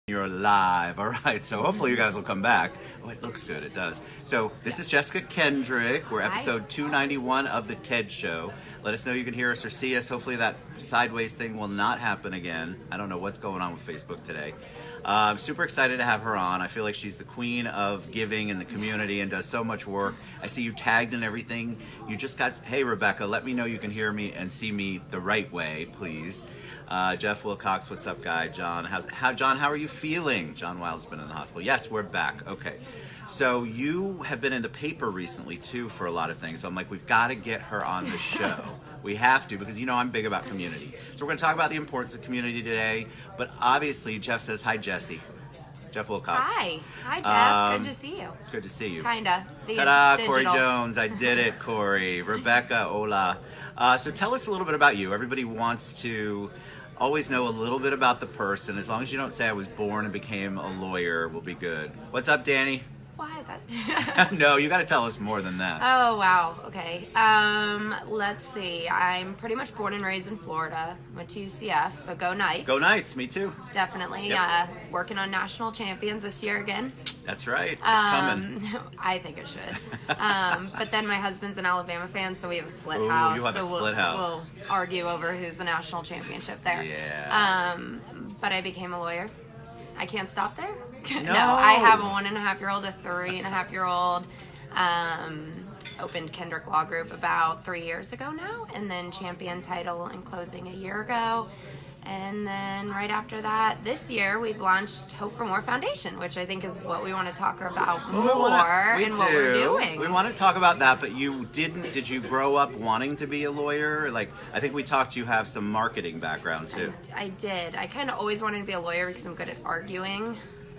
You're live. All right, so hopefully you guys will come back. Oh, it looks good. It does. So this is Jessica Kendrick. We're episode 291 of the TED Show. Let us know you can hear us or see us. Hopefully that sideways thing will not happen again. I don't know what's going on with Facebook today. I'm super excited to have her on. I feel like she's the queen of giving in the community and does so much work. I see you tagged and everything. You just got, hey Rebecca, let me know you can hear me and see me the right way, please. Jeff Wilcox, what's up, guy? John, John, how are you feeling? John Wild's been in the hospital. Yes, we're back. Okay. So you have been in the paper recently, too, for a lot of things. So I'm like, we've got to get her on the show. We have to, because, you know, I'm big about community. So we're going to talk about the importance of community today. But obviously, Jeff says, hi, Jesse. Jeff Wilcox. Hi. Hi, Jeff. Good to see you. Good to see you. Kinda. Ta-da, Corey Jones. I did it, Corey. Rebecca, hola. So tell us a little bit about you. Everybody wants to always know a little bit about the person. As long as you don't say I was born and became a lawyer, we'll be good. What's up, Danny? Why that? No, you got to tell us more than that. Oh, wow. Okay. Let's see. I'm pretty much born and raised in Florida. Went to UCF, so go Knights. Go Knights, me too. Definitely. Yep. Working on national champions this year again. That's right. It's coming. I think it should. But then my husband's an Alabama fan, so we have a split house. You have a split house. We'll argue over who's the national championship there. Yeah. But I became a lawyer. I can't stop there. No. I have a 1.5-year-old, a 3.5-year-old. Opened Kendrick Law Group about 3 years ago now, and then champion title and closing a year ago. And then right after that, this year, we've launched Hope for More Foundation, which I think is what we want to talk about more what we're doing. We want to talk about that, but did you grow up wanting to be a lawyer? Like, I think we talked, you have some marketing background too. I did. I kind of always wanted to be a lawyer because I'm good at arguing.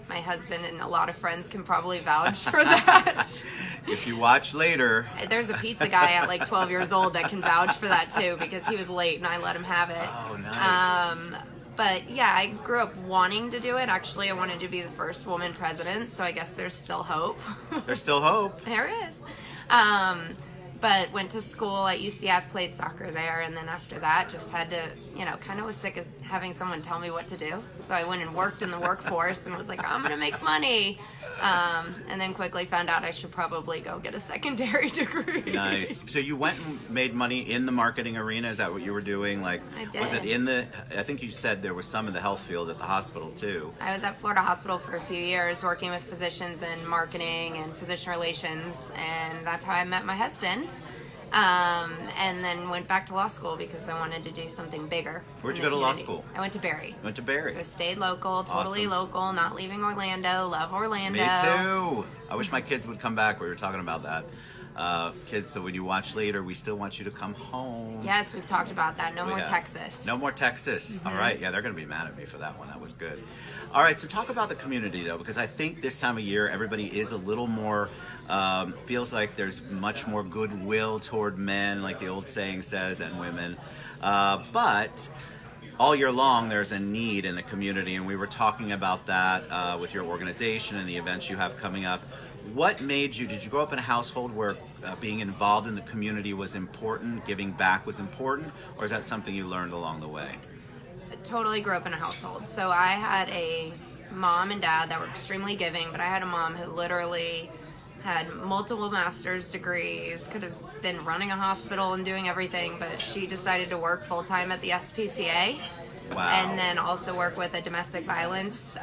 My husband and a lot of friends can probably vouch for that. If you watch later. There's a pizza guy at like 12 years old that can vouch for that too, because he was late and I let him have it. Oh, nice. But yeah, I grew up wanting to do it. Actually, I wanted to be the first woman president, so I guess there's still hope. There's still hope. There is. But went to school at UCF, played soccer there, and then after that just had to, kind of was sick of having someone tell me what to do. So I went and worked in the workforce and was like, I'm going to make money. And then quickly found out I should probably go get a secondary degree. Nice. So you went and made money in the marketing arena? Is that what you were doing? Like, I did. Was it I think you said there was some in the health field at the hospital too. I was at Florida Hospital for a few years working with physicians in marketing and physician relations, and that's how I met my husband. And then went back to law school because I wanted to do something bigger. Where'd you go to law school? I went to Barry. Went to Barry. So I stayed local, totally local, not leaving Orlando. Love Orlando. Me too. I wish my kids would come back. We were talking about that. Kids, so when you watch later, we still want you to come home. Yes, we've talked about that. No more Texas. No more Texas. Mm-hmm. All right. Yeah, they're going to be mad at me for that one. That was good. All right, so talk about the community, though, because I think this time of year, everybody is a little more, feels like there's much more goodwill toward men, like the old saying says, and women. But all year long, there's a need in the community, and we were talking about that with your organization and the events you have coming up. What did you grow up in a household where being involved in the community was important, giving back was important, or is that something you learned along the way? I totally grew up in a household. So I had a mom and dad that were extremely giving, but I had a mom who literally had multiple master's degrees, could have been running a hospital and doing everything, but she decided to work full-time at the SPCA. Wow. And then also work with a domestic violence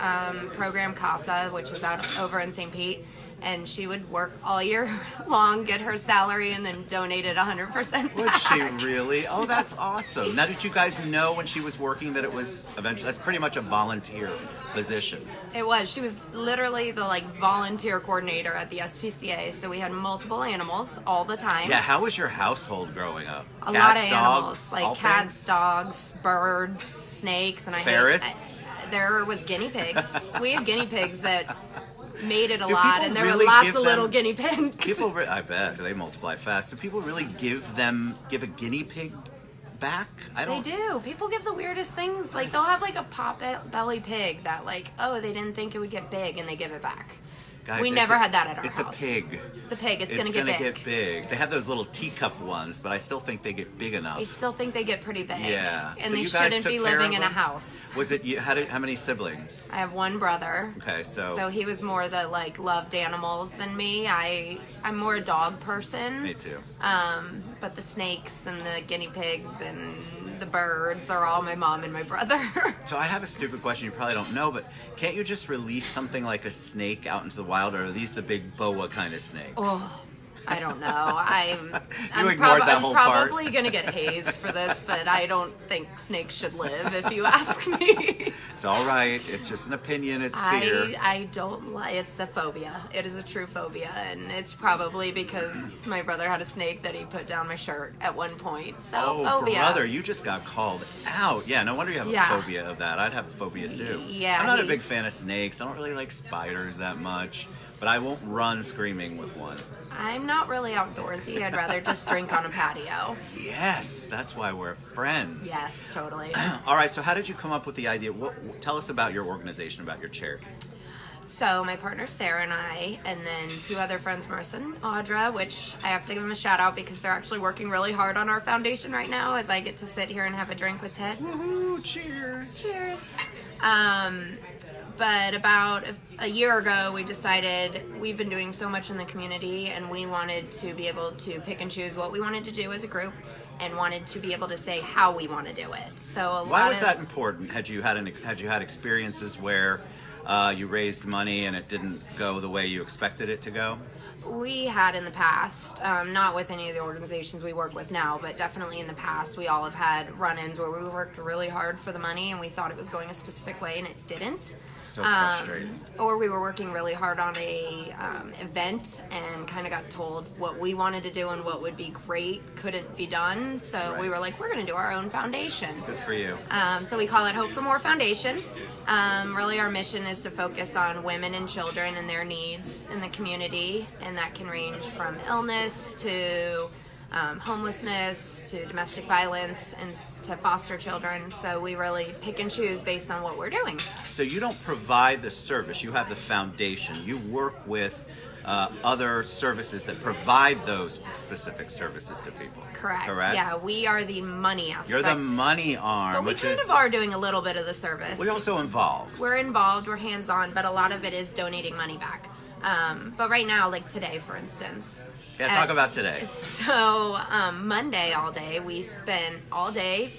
program, CASA, which is out over in St. Pete. And she would work all year long, get her salary, and then donate it 100% back. Would she really? Oh, that's awesome. Now, did you guys know when she was working that it was eventually, that's pretty much a volunteer position? It was. She was literally the volunteer coordinator at the SPCA. So we had multiple animals all the time. Yeah, how was your household growing up? A lot of animals, like cats, dogs, birds, snakes, and ferrets? There was guinea pigs. We had guinea pigs that made it a lot, and there were lots of little guinea pigs. I bet they multiply fast. Do people really give a guinea pig back? They do. People give the weirdest things. Like they'll have a pot belly pig that they didn't think it would get big, and they give it back. Guys, We never had that at our house. house. It's a pig. It's a pig. It's going to get big. They have those little teacup ones, but I still think they get big enough. I still think they get pretty big. Yeah. And So they you guys shouldn't took be care living of in a them? house. Was it you? How many siblings? I have one brother. Okay, So he was more the like loved animals than me. I'm more a dog person. Me too. But the snakes and the guinea pigs and the birds are all my mom and my brother. So I have a stupid question you probably don't know, but can't you just release something like a snake out into the wild, or are these the big boa kind of snakes? Oh, I don't know. I'm ignored that whole part. probably going to get hazed for this, but I don't think snakes should live, if you ask me. It's all right. It's just an opinion. It's fear. I don't like. It's a phobia. It is a true phobia, and it's probably because my brother had a snake that he put down my shirt at one point. So phobia. Brother, you just got called out. Yeah, no wonder you have Yeah. a phobia of that. I'd have a phobia too. Yeah, I'm not a big fan of snakes. I don't really like spiders that much, but I won't run screaming with one. I'm not really outdoorsy. I'd rather just drink on a patio. Yes, that's why we're friends. Yes, totally. All right, so how did you come up with the idea? Tell us about your organization, about your charity. So my partner Sarah and I, and then two other friends, Marissa and Audra, which I have to give them a shout out because they're actually working really hard on our foundation right now as I get to sit here and have a drink with Ted. Woohoo, cheers. Cheers. But about a year ago, we decided we've been doing so much in the community, and we wanted to be able to pick and choose what we wanted to do as a group, and wanted to be able to say how we want to do it. So Why was that important? Had you had experiences where you raised money and it didn't go the way you expected it to go? We had in the past, not with any of the organizations we work with now, but definitely in the past, we all have had run-ins where we worked really hard for the money and we thought it was going a specific way and it didn't. So frustrating. Or we were working really hard on a event and kind of got told what we wanted to do and what would be great couldn't be done. So we were like, we're going to do our own foundation. Good for you. So we call it Hope for More Foundation. Really our mission is to focus on women and children and their needs in the community, and that can range from illness to homelessness to domestic violence and to foster children. So we really pick and choose based on what we're doing. So you don't provide the service, you have the foundation. You work with other services that provide those specific services to people. Correct. Correct? Yeah, we are the money aspect. You're the money arm, But we which kind is... of are doing a little bit of the service. We're also involved. We're involved, we're hands-on, but a lot of it is donating money back. But right now, like today, for instance. Yeah, talk about today. So Monday all day, we spent all day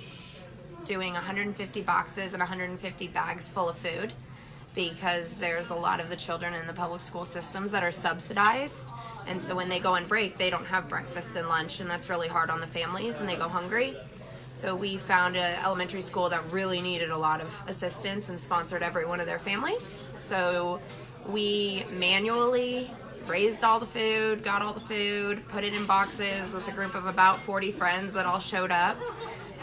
doing 150 boxes and 150 bags full of food because there's a lot of the children in the public school systems that are subsidized. And so when they go on break, they don't have breakfast and lunch, and that's really hard on the families, and they go hungry. So we found an elementary school that really needed a lot of assistance and sponsored every one of their families. So we manually raised all the food, got all the food, put it in boxes with a group of about 40 friends that all showed up.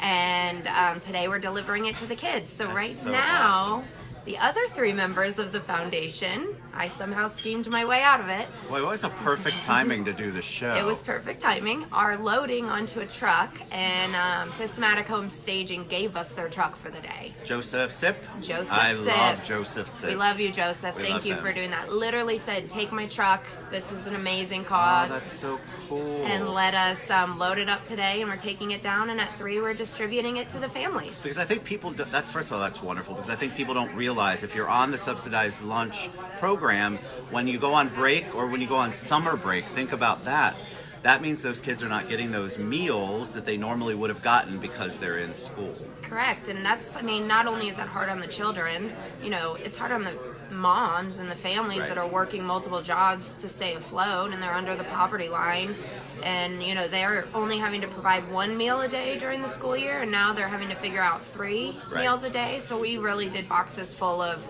And today we're delivering it to the kids. So That's right so now, awesome. The other three members of the foundation, I somehow schemed my way out of it. Boy, it was a perfect timing to do the show. It was perfect timing. Are loading onto a truck, and Systematic Home Staging gave us their truck for the day. Joseph Sip. Joseph I Sip. love Joseph Sip. We love you, Joseph. We Thank love you him. for doing that. Literally said, take my truck. This is an amazing Oh, cause. that's so cool. And let us load it up today, and we're taking it down, and at 3 we're distributing it to the families. Because I think people, that's first of all, that's wonderful, because I think people don't realize if you're on the subsidized lunch program, when you go on break or when you go on summer break, think about that. That means those kids are not getting those meals that they normally would have gotten because they're in school. Correct, and that's, I mean, not only is that hard on the children, you know, it's hard on the moms and the families Right. that are working multiple jobs to stay afloat, and they're under the poverty line, and, you know, they're only having to provide 1 meal a day during the school year, and now they're having to figure out 3 Right. meals a day. So we really did boxes full of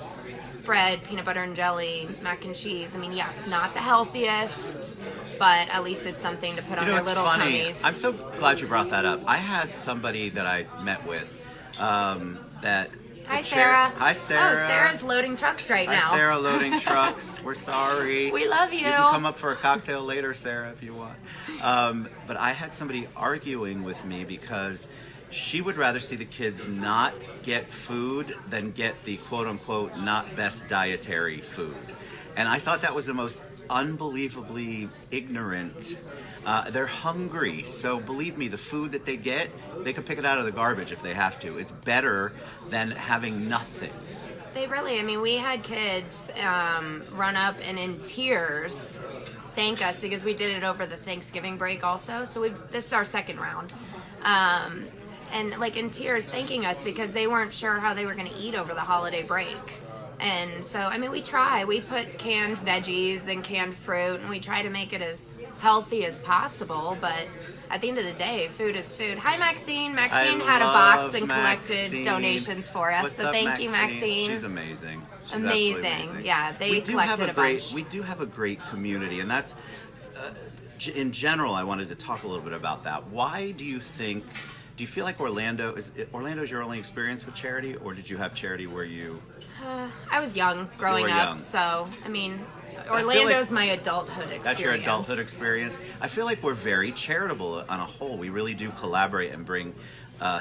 bread, peanut butter and jelly, mac and cheese. I mean, yes, not the healthiest, but at least it's something to put on their it's little funny. tummies. I'm so glad you brought that up. I had somebody that I met with that... Hi, Sarah. Hi, Sarah. Oh, Sarah's loading trucks right Hi, now. Sarah, loading trucks. We're sorry. We love you. You can come up for a cocktail later, Sarah, if you want. But I had somebody arguing with me because she would rather see the kids not get food than get the quote-unquote not best dietary food. And I thought that was the most unbelievably ignorant. They're hungry, so believe me, the food that they get, they can pick it out of the garbage if they have to. It's better than having nothing. They really, I mean, we had kids run up and in tears thank us because we did it over the Thanksgiving break also. So this is our second round. And like in tears thanking us because they weren't sure how they were going to eat over the holiday break. And so, I mean, we try. We put canned veggies and canned fruit, and we try to make it as healthy as possible. But at the end of the day, food is food. Hi, Maxine. Maxine had a box and collected donations for us. What's so up, thank you, Maxine. She's amazing. She's amazing. Yeah, they collected a bunch. We do have a great community, and that's, in general, I wanted to talk a little bit about that. Why do you think... Do you feel like Orlando's your only experience with charity, or did you have charity where you... I was young growing up, so, I mean, Orlando's my adulthood experience. That's your adulthood experience? I feel like we're very charitable on a whole. We really do collaborate and bring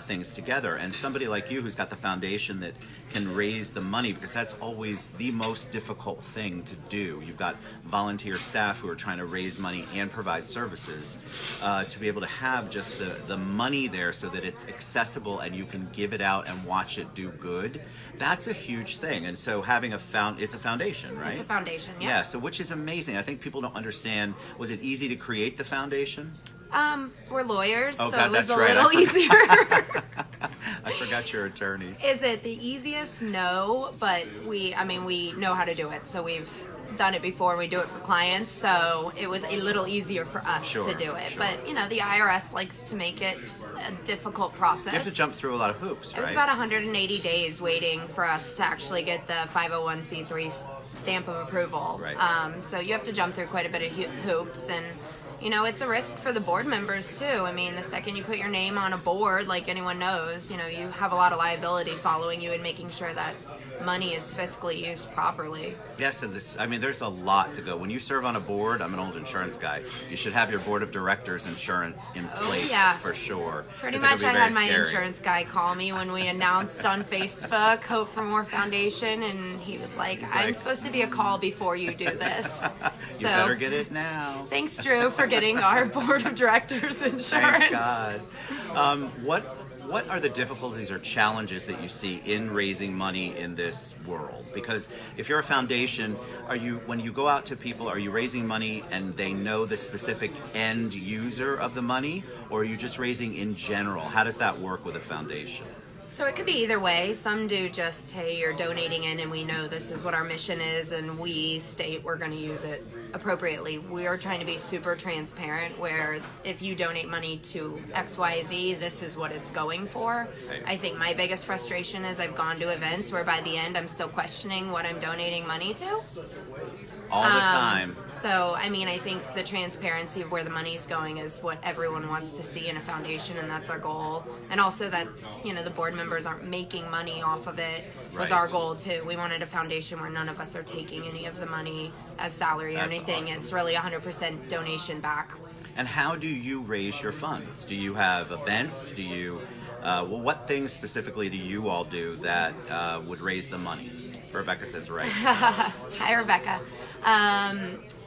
things together. And somebody like you who's got the foundation that can raise the money, because that's always the most difficult thing to do. You've got volunteer staff who are trying to raise money and provide services, to be able to have just the money there so that it's accessible and you can give it out and watch it do good. That's a huge thing. And so having it's a foundation, right? It's a foundation, yeah. Yeah, so which is amazing. I think people don't understand. Was it easy to create the foundation? We're lawyers, oh, so God, it was that's a right. little easier. I forgot you're attorneys. Is it the easiest? No, but we know how to do it. So we've done it before. We do it for clients, so it was a little easier for us to do it. Sure. But, the IRS likes to make it a difficult process. You have to jump through a lot of hoops, right? It was about 180 days waiting for us to actually get the 501c3 stamp of approval. Right. So you have to jump through quite a bit of hoops, and it's a risk for the board members too. I mean, the second you put your name on a board, like anyone knows, you have a lot of liability following you and making sure that money is fiscally used properly. Yes, and there's a lot to go. When you serve on a board, I'm an old insurance guy, you should have your board of directors insurance in place for sure. Pretty much I had my insurance guy call me when we announced on Facebook, Hope for More Foundation, and he was like, I'm supposed to be a call before you do this. You better get it now. Thanks, Drew, for getting our board of directors insurance. Thank God. What are the difficulties or challenges that you see in raising money in this world? Because if you're a foundation, when you go out to people, are you raising money and they know the specific end user of the money, or are you just raising in general? How does that work with a foundation? So it could be either way. Some do just, hey, you're donating in and we know this is what our mission is and we state we're going to use it appropriately. We are trying to be super transparent where if you donate money to XYZ, this is what it's going for. Right. I think my biggest frustration is I've gone to events where by the end I'm still questioning what I'm donating money to. All the time. So, I think the transparency of where the money is going is what everyone wants to see in a foundation, and that's our goal. And also that, the board members aren't making money off of it was our goal, too. We wanted a foundation where none of us are taking any of the money as salary or anything. Awesome. It's really 100% donation back. And how do you raise your funds? Do you have events? Do you... what things specifically do you all do that would raise the money? Rebecca says right. Hi, Rebecca.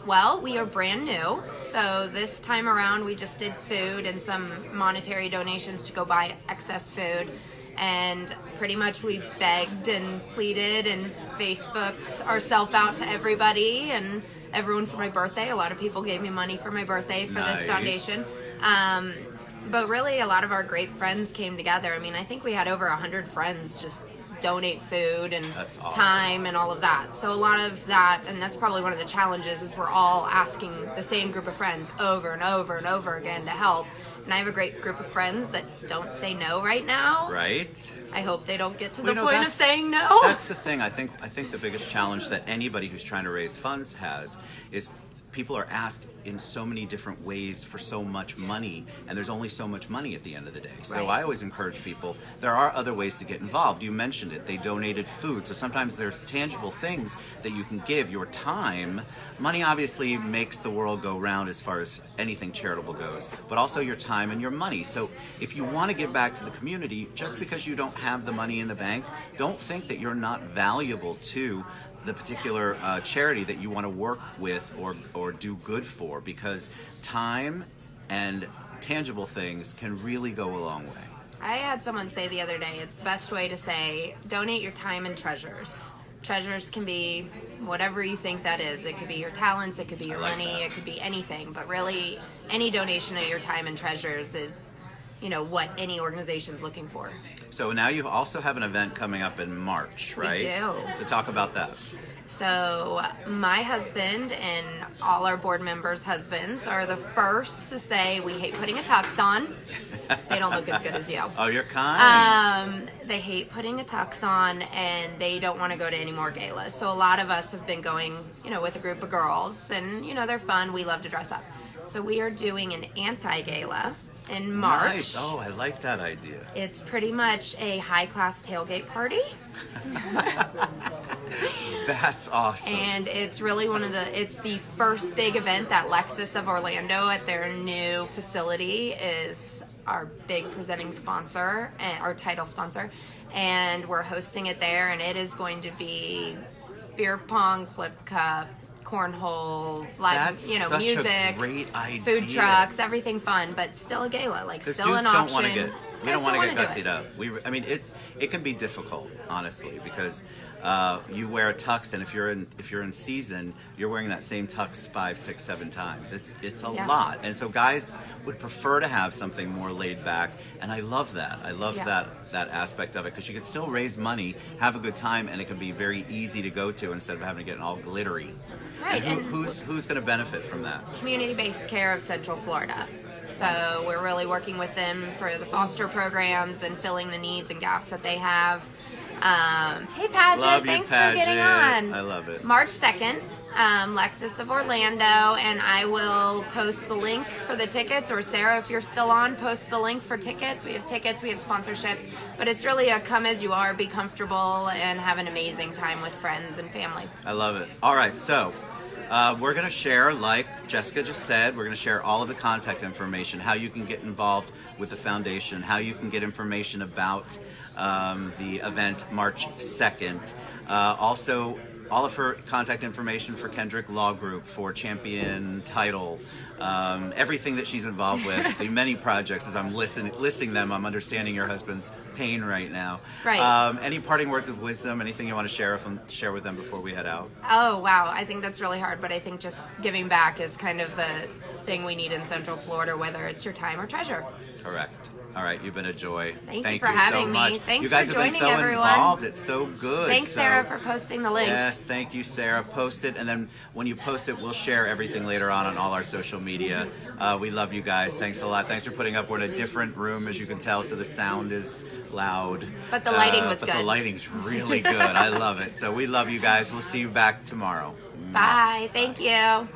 Well, we are brand new, so this time around we just did food and some monetary donations to go buy excess food, and pretty much we begged and pleaded and Facebooked ourselves out to everybody and everyone for my birthday. A lot of people gave me money for my birthday for this foundation. But really, a lot of our great friends came together. I think we had over 100 friends just donate food and time and all of that. So a lot of that, and that's probably one of the challenges, is we're all asking the same group of friends over and over and over again to help. And I have a great group of friends that don't say no right now. Right. I hope they don't get to the point of saying no. That's the thing. I think the biggest challenge that anybody who's trying to raise funds has is people are asked in so many different ways for so much money, and there's only so much money at the end of the day. So I always encourage people, there are other ways to get involved. You mentioned it. They donated food. So sometimes there's tangible things that you can give. Your time. Money obviously makes the world go round as far as anything charitable goes, but also your time and your money. So if you want to give back to the community, just because you don't have the money in the bank, don't think that you're not valuable to the particular charity that you want to work with or do good for, because time and tangible things can really go a long way. I had someone say the other day, it's the best way to say, donate your time and treasures. Treasures can be whatever you think that is. It could be your talents, it could be your money, it could be anything. But really, any donation of your time and treasures is, what any organization's looking for. So now you also have an event coming up in March, right? We do. So talk about that. So my husband and all our board members' husbands are the first to say we hate putting a tux on. They don't look as good as you. Oh, you're kind. They hate putting a tux on, and they don't want to go to any more galas. So a lot of us have been going, with a group of girls, and they're fun. We love to dress up. So we are doing an anti-gala in March. Nice. Oh, I like that idea. It's pretty much a high-class tailgate party. That's awesome. And it's really it's the first big event that Lexus of Orlando at their new facility is our big presenting sponsor and our title sponsor. And we're hosting it there, and it is going to be beer pong, flip cup, cornhole, live, such music, a great idea. Food trucks, everything fun, but still a gala, still an auction. We don't want to get gussied up. It can be difficult, honestly, because you wear a tux, and if you're in season, you're wearing that same tux 5, 6, 7 times. It's a lot, and so guys would prefer to have something more laid back, and I love that. I love that aspect of it, because you can still raise money, have a good time, and it can be very easy to go to instead of having to get all glittery. Right. And who's going to benefit from that? Community-based care of Central Florida. So we're really working with them for the foster programs and filling the needs and gaps that they have. Hey, Paget, thanks for getting on. I love it. March 2nd, Lexus of Orlando, and I will post the link for the tickets, or Sarah, if you're still on, post the link for tickets. We have tickets, we have sponsorships, but it's really a come as you are, be comfortable, and have an amazing time with friends and family. I love it. All right, so we're going to share, like Jessica just said, we're going to share all of the contact information, how you can get involved with the foundation, how you can get information about the event March 2nd. Also, all of her contact information for Kendrick Law Group, for Champion Title, everything that she's involved with, the many projects. As I'm listing them, I'm understanding your husband's pain right now. Right. Any parting words of wisdom, anything you want to share with them before we head out? Oh, wow. I think that's really hard, but I think just giving back is kind of the thing we need in Central Florida, whether it's your time or treasure. Correct. All right, you've been a joy. Thank you for having me. So much. Thanks you guys for joining, have been so everyone. Involved. It's so good. Thanks, Sarah, for posting the link. Yes, thank you, Sarah. Post it, and then when you post it, we'll share everything later on all our social media. We love you guys. Thanks a lot. Thanks for putting up. We're in a different room, as you can tell, so the sound is loud. But the lighting was good. good. The lighting's really good. I love it. So we love you guys. We'll see you back tomorrow. Bye. Thank you.